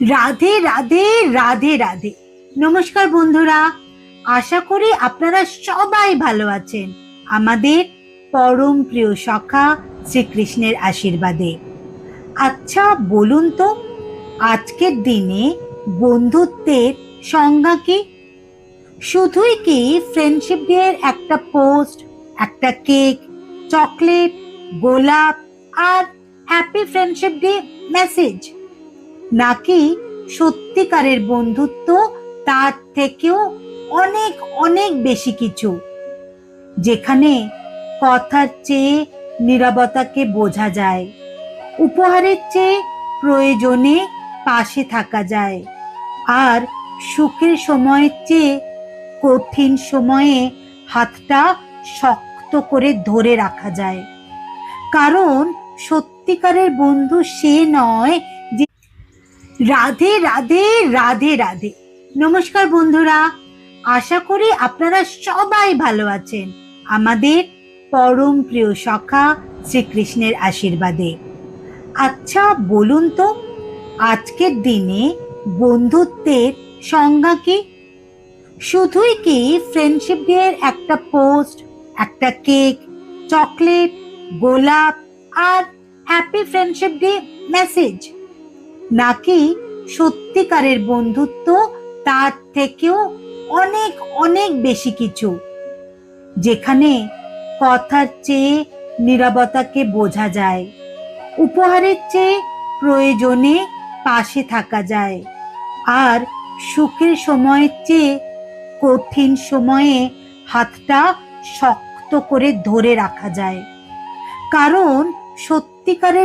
রাধে রাধে রাধে রাধে। নমস্কার বন্ধুরা, আশা করি আপনারা সবাই ভালো আছেন আমাদের পরম প্রিয় সখা শ্রীকৃষ্ণের আশীর্বাদে। আচ্ছা বলুন তো, আজকের দিনে বন্ধুত্বের সংজ্ঞা কি? শুধুই কি ফ্রেন্ডশিপ ডে এর একটা পোস্ট, একটা কেক, চকলেট, গোলাপ আর হ্যাপি ফ্রেন্ডশিপ ডে মেসেজ? নাকি সত্যিকারের বন্ধুত্ব তার থেকেও অনেক অনেক বেশি কিছু, যেখানে কথার চেয়ে নীরবতাকে বোঝা যায়, উপহারের চেয়ে প্রয়োজনে পাশে থাকা যায়, আর সুখের সময়ের চেয়ে কঠিন সময়ে হাতটা শক্ত করে ধরে রাখা যায়। কারণ সত্যিকারের বন্ধু সে নয় যে রাধে রাধে রাধে রাধে। নমস্কার বন্ধুরা, আশা করি আপনারা সবাই ভালো আছেন আমাদের পরম প্রিয় সখা শ্রীকৃষ্ণের আশীর্বাদে। আচ্ছা বলুন তো, আজকের দিনে বন্ধুত্বের সংজ্ঞা কি? শুধুই কি ফ্রেন্ডশিপ ডে এর একটা পোস্ট, একটা কেক, চকলেট, গোলাপ আর হ্যাপি ফ্রেন্ডশিপ ডে মেসেজ? নাকি সত্যিকারের বন্ধুত্ব তার থেকেও অনেক অনেক বেশি কিছু, যেখানে কথার চেয়ে নীরবতাকে বোঝা যায়, উপহারের চেয়ে প্রয়োজনে পাশে থাকা যায়, আর সুখের সময়ের চেয়ে কঠিন সময়ে হাতটা শক্ত করে ধরে রাখা যায়? কারণ সত্যিকারের